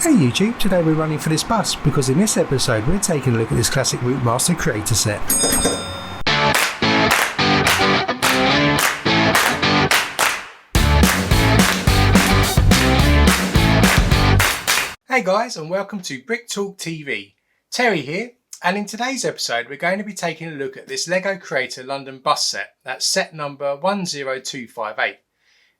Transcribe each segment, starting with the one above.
Hey YouTube, today we're running for this bus because in this episode we're taking a look at this classic Routemaster creator set. Hey guys, and welcome to Brick Talk TV. Terry here, and in today's episode we're going to be taking a look at this LEGO Creator London bus set. That's set number 10258.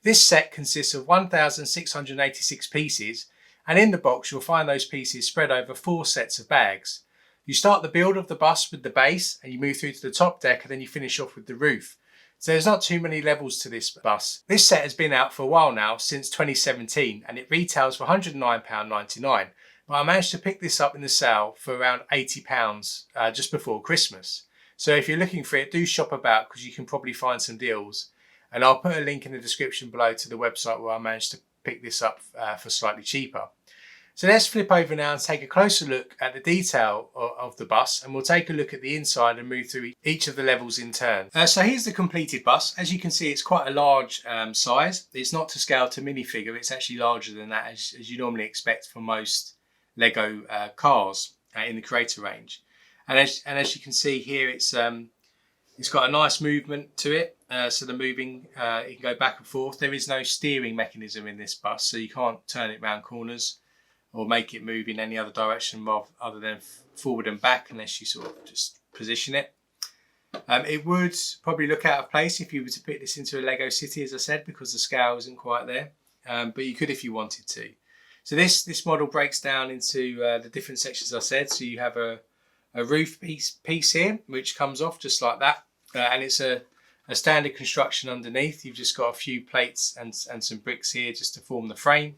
This set consists of 1,686 pieces, and in the box you'll find those pieces spread over 4 sets of bags. You start the build of the bus with the base, and you move through to the top deck, and then you finish off with the roof. So there's not too many levels to this bus. This set has been out for a while now, since 2017, and it retails for £109.99. But I managed to pick this up in the sale for around £80 just before Christmas. So if you're looking for it, do shop about because you can probably find some deals. And I'll put a link in the description below to the website where I managed to pick this up for slightly cheaper. So let's flip over now and take a closer look at the detail of the bus, and we'll take a look at the inside and move through each of the levels in turn. So here's the completed bus. As you can see, it's quite a large size. It's not to scale to minifigure, it's actually larger than that as you normally expect for most LEGO cars in the Creator range. And as you can see here, it's got a nice movement to it. So the moving, it can go back and forth. There is no steering mechanism in this bus, so you can't turn it round corners or make it move in any other direction other than forward and back, unless you sort of just position it. It would probably look out of place if you were to put this into a Lego city, as I said, because the scale isn't quite there. But you could if you wanted to. So this model breaks down into the different sections I said. So you have a roof piece here, which comes off just like that. And it's a standard construction underneath. You've just got a few plates and some bricks here just to form the frame.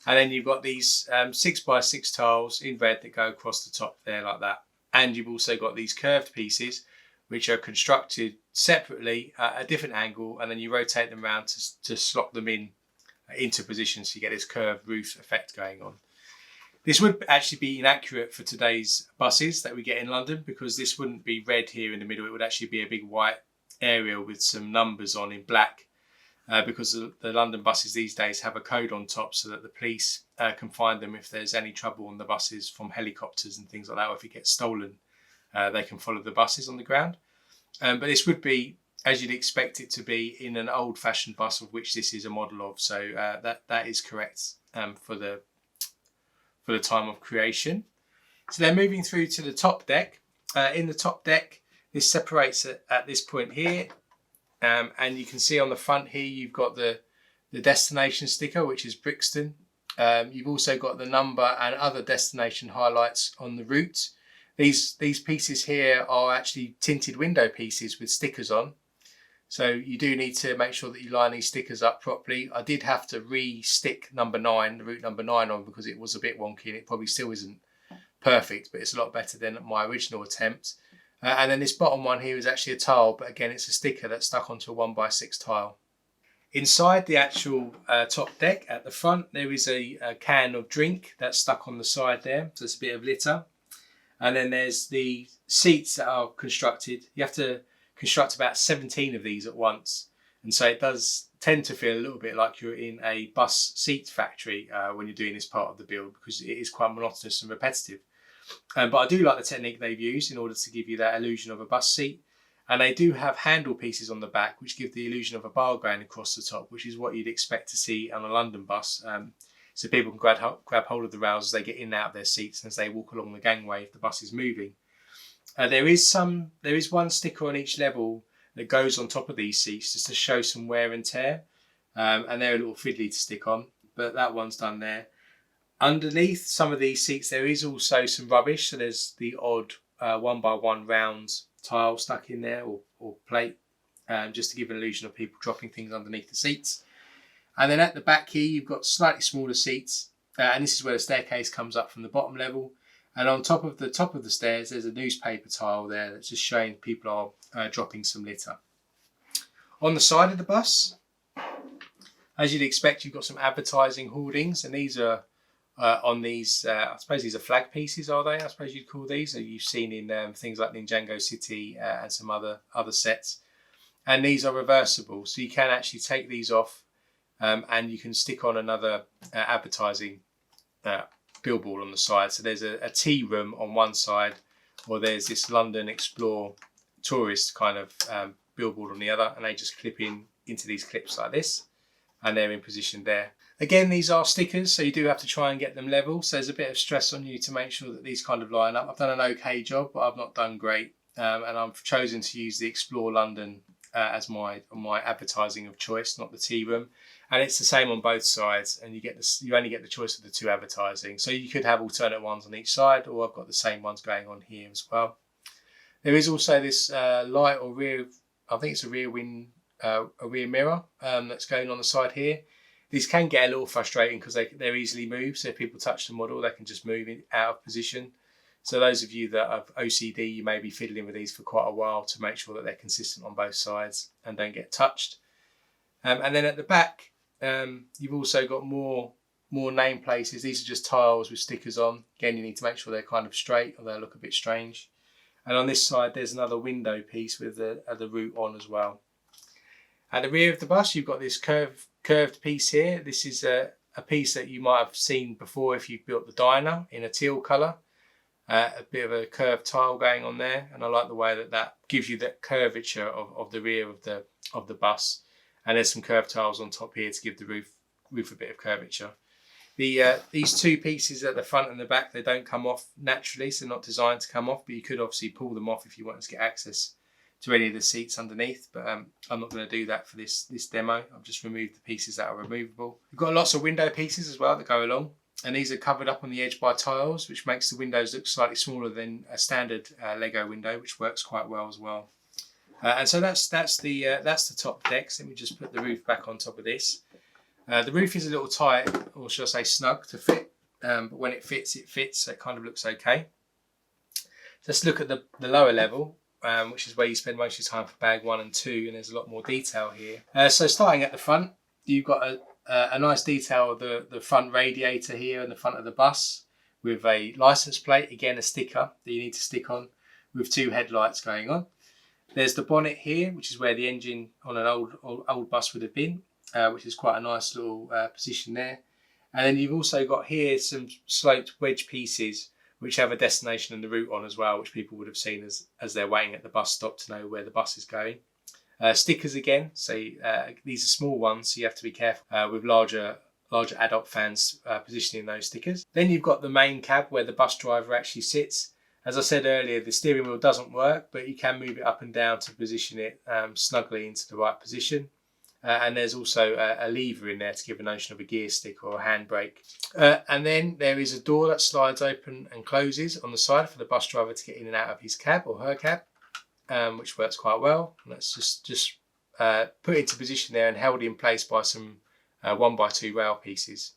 And then you've got these 6x6 tiles in red that go across the top there like that. And you've also got these curved pieces which are constructed separately at a different angle, and then you rotate them around to slot them into position so you get this curved roof effect going on. This would actually be inaccurate for today's buses that we get in London, because this wouldn't be red here in the middle. It would actually be a big white area with some numbers on in black. Because the London buses these days have a code on top so that the police can find them if there's any trouble on the buses from helicopters and things like that, or if it gets stolen, they can follow the buses on the ground. But this would be, as you'd expect it to be, in an old-fashioned bus, of which this is a model of. So that is correct for the time of creation. So then moving through to the top deck. In the top deck, this separates at this point here. And you can see on the front here, you've got the destination sticker, which is Brixton. You've also got the number and other destination highlights on the route. These pieces here are actually tinted window pieces with stickers on. So you do need to make sure that you line these stickers up properly. I did have to re-stick number 9, the route number 9 on, because it was a bit wonky and it probably still isn't perfect, but it's a lot better than my original attempt. And then this bottom one here is actually a tile, but again, it's a sticker that's stuck onto a 1x6 tile. Inside the actual top deck at the front, there is a can of drink that's stuck on the side there. So it's a bit of litter. And then there's the seats that are constructed. You have to construct about 17 of these at once. And so it does tend to feel a little bit like you're in a bus seat factory when you're doing this part of the build, because it is quite monotonous and repetitive. But I do like the technique they've used in order to give you that illusion of a bus seat. And they do have handle pieces on the back which give the illusion of a bar going across the top, which is what you'd expect to see on a London bus. So people can grab hold of the rails as they get in and out of their seats and as they walk along the gangway if the bus is moving. There is one sticker on each level that goes on top of these seats just to show some wear and tear. And they're a little fiddly to stick on, but that one's done there. Underneath some of these seats, there is also some rubbish. So there's the odd 1x1 round tile stuck in there, or plate, just to give an illusion of people dropping things underneath the seats. And then at the back here, you've got slightly smaller seats. And this is where the staircase comes up from the bottom level. And on top of the stairs, there's a newspaper tile there that's just showing people are dropping some litter. On the side of the bus, as you'd expect, you've got some advertising hoardings, and these are on these, I suppose these are flag pieces, are they? I suppose you'd call these. You've seen in things like Ninjago City and some other sets. And these are reversible, so you can actually take these off and you can stick on another advertising billboard on the side. So there's a tea room on one side, or there's this London Explore tourist kind of billboard on the other, and they just clip into these clips like this, and they're in position there. Again, these are stickers, so you do have to try and get them level. So there's a bit of stress on you to make sure that these kind of line up. I've done an okay job, but I've not done great. And I've chosen to use the Explore London as my advertising of choice, not the tea room. And it's the same on both sides, and you only get the choice of the two advertising. So you could have alternate ones on each side, or I've got the same ones going on here as well. There is also this light or rear, I think it's a rear mirror that's going on the side here. These can get a little frustrating because they're easily moved. So if people touch the model, they can just move out of position. So those of you that have OCD, you may be fiddling with these for quite a while to make sure that they're consistent on both sides and don't get touched. And then at the back, you've also got more name places. These are just tiles with stickers on. Again, you need to make sure they're kind of straight or they'll look a bit strange. And on this side, there's another window piece with the route on as well. At the rear of the bus, you've got this curved piece here. This is a piece that you might have seen before if you've built the diner in a teal colour. A bit of a curved tile going on there, and I like the way that gives you that curvature of the rear of the bus. And there's some curved tiles on top here to give the roof a bit of curvature. These two pieces at the front and the back, they don't come off naturally, so they're not designed to come off, but you could obviously pull them off if you wanted to get access to any of the seats underneath, but I'm not going to do that for this demo. I've just removed the pieces that are removable. We've got lots of window pieces as well that go along, and these are covered up on the edge by tiles, which makes the windows look slightly smaller than a standard Lego window, which works quite well as well. And so that's the top decks. Let me just put the roof back on top of this. The roof is a little tight, or should I say snug, to fit, but when it fits, so it kind of looks okay. Let's look at the lower level, which is where you spend most of your time for bag 1 and 2, and there's a lot more detail here. So starting at the front, you've got a nice detail of the front radiator here in the front of the bus with a license plate, again a sticker that you need to stick on, with 2 headlights going on. There's the bonnet here, which is where the engine on an old bus would have been, which is quite a nice little position there. And then you've also got here some sloped wedge pieces which have a destination and the route on as well, which people would have seen as they're waiting at the bus stop to know where the bus is going. Stickers again, so these are small ones, so you have to be careful with larger adult fans positioning those stickers. Then you've got the main cab where the bus driver actually sits. As I said earlier, the steering wheel doesn't work, but you can move it up and down to position it snugly into the right position. And there's also a lever in there to give a notion of a gear stick or a handbrake. And then there is a door that slides open and closes on the side for the bus driver to get in and out of his cab or her cab, which works quite well. And that's just put into position there and held in place by some 1x2 rail pieces.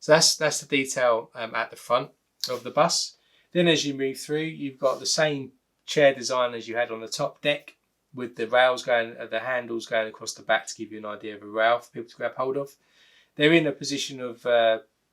So that's the detail at the front of the bus. Then as you move through, you've got the same chair design as you had on the top deck, with the rails going, the handles going across the back to give you an idea of a rail for people to grab hold of. They're in a position of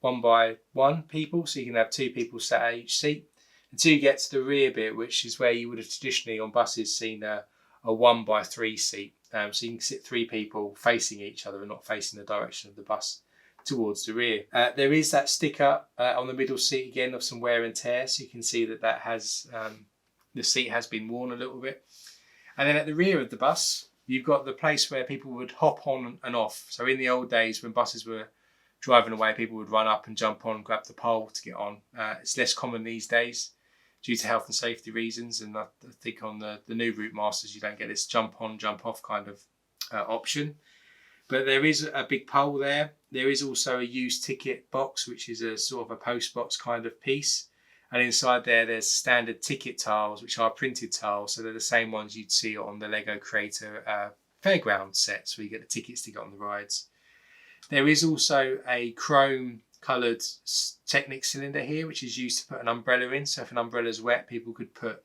1x1 people, so you can have 2 people sat at each seat, until you get to the rear bit, which is where you would have traditionally on buses seen a 1x3 seat. So you can sit 3 people facing each other and not facing the direction of the bus towards the rear. There is that sticker on the middle seat again of some wear and tear, so you can see that has the seat has been worn a little bit. And then at the rear of the bus, you've got the place where people would hop on and off. So in the old days when buses were driving away, people would run up and jump on, grab the pole to get on. It's less common these days due to health and safety reasons. And I think on the new Route Masters, you don't get this jump on, jump off kind of option. But there is a big pole there. There is also a used ticket box, which is a sort of a post box kind of piece. And inside there's standard ticket tiles, which are printed tiles. So they're the same ones you'd see on the Lego Creator fairground sets, where you get the tickets to get on the rides. There is also a chrome coloured Technic cylinder here, which is used to put an umbrella in. So if an umbrella's wet, people could put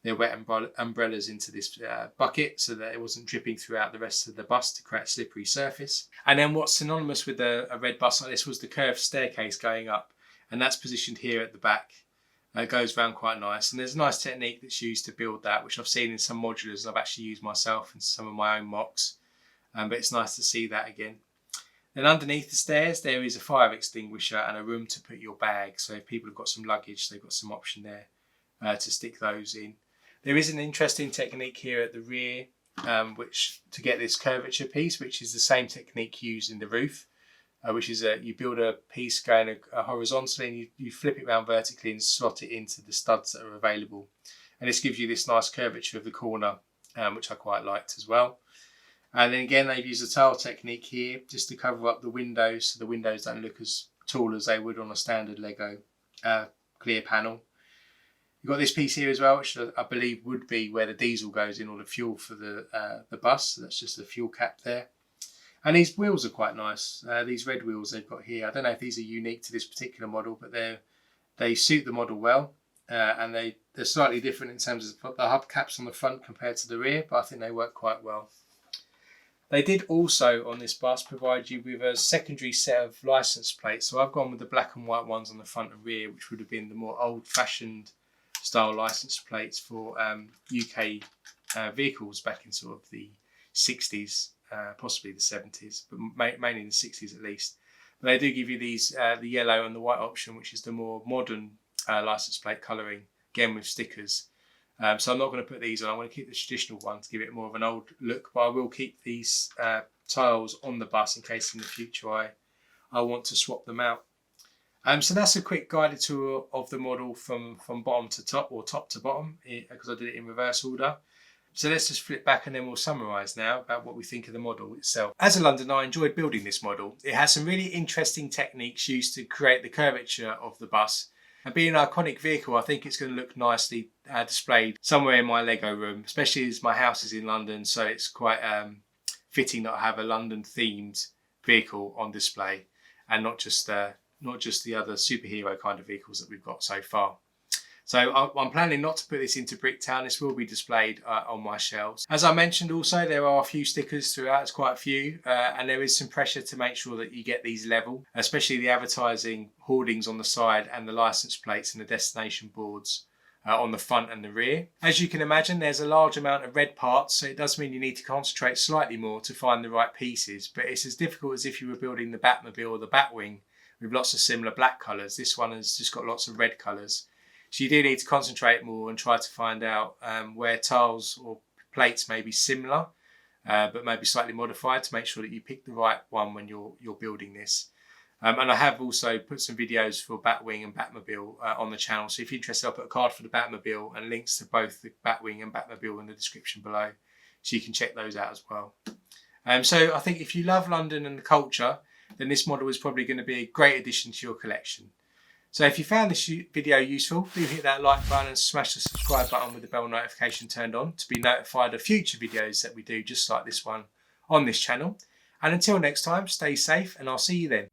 their wet umbrellas into this bucket so that it wasn't dripping throughout the rest of the bus to create a slippery surface. And then what's synonymous with a red bus like this was the curved staircase going up. And that's positioned here at the back. It goes round quite nice, and there's a nice technique that's used to build that, which I've seen in some modulars and I've actually used myself in some of my own mocks, but it's nice to see that again. Then underneath the stairs there is a fire extinguisher and a room to put your bags. So if people have got some luggage, they've got some option there to stick those in. There is an interesting technique here at the rear, which to get this curvature piece, which is the same technique used in the roof, which is you build a piece going horizontally and you flip it around vertically and slot it into the studs that are available. And this gives you this nice curvature of the corner, which I quite liked as well. And then again, they've used a tile technique here just to cover up the windows so the windows don't look as tall as they would on a standard Lego clear panel. You've got this piece here as well, which I believe would be where the diesel goes in, or the fuel for the bus. So that's just the fuel cap there. And these wheels are quite nice. These red wheels they've got here. I don't know if these are unique to this particular model, but they suit the model well. And they're slightly different in terms of the hubcaps on the front compared to the rear, but I think they work quite well. They did also on this bus provide you with a secondary set of license plates. So I've gone with the black and white ones on the front and rear, which would have been the more old-fashioned style license plates for UK vehicles back in sort of the 60s, possibly the 70s, but mainly the 60s at least. But they do give you these, the yellow and the white option, which is the more modern license plate colouring, again with stickers. So I'm not going to put these on. I'm going to keep the traditional one to give it more of an old look, but I will keep these tiles on the bus in case in the future I want to swap them out. So that's a quick guided tour of the model from bottom to top, or top to bottom, because I did it in reverse order. So let's just flip back and then we'll summarise now about what we think of the model itself. As a Londoner, I enjoyed building this model. It has some really interesting techniques used to create the curvature of the bus. And being an iconic vehicle, I think it's going to look nicely displayed somewhere in my Lego room, especially as my house is in London, so it's quite fitting that I have a London themed vehicle on display and not just the other superhero kind of vehicles that we've got so far. So I'm planning not to put this into Bricktown. This will be displayed on my shelves. As I mentioned also, there are a few stickers throughout, it's quite a few, and there is some pressure to make sure that you get these level, especially the advertising hoardings on the side and the license plates and the destination boards on the front and the rear. As you can imagine, there's a large amount of red parts, so it does mean you need to concentrate slightly more to find the right pieces, but it's as difficult as if you were building the Batmobile or the Batwing with lots of similar black colours. This one has just got lots of red colours. So you do need to concentrate more and try to find out where tiles or plates may be similar, but maybe slightly modified, to make sure that you pick the right one when you're building this. And I have also put some videos for Batwing and Batmobile on the channel. So if you're interested, I'll put a card for the Batmobile and links to both the Batwing and Batmobile in the description below, so you can check those out as well. So I think if you love London and the culture, then this model is probably going to be a great addition to your collection. So if you found this video useful, do hit that like button and smash the subscribe button with the bell notification turned on to be notified of future videos that we do just like this one on this channel. And until next time, stay safe and I'll see you then.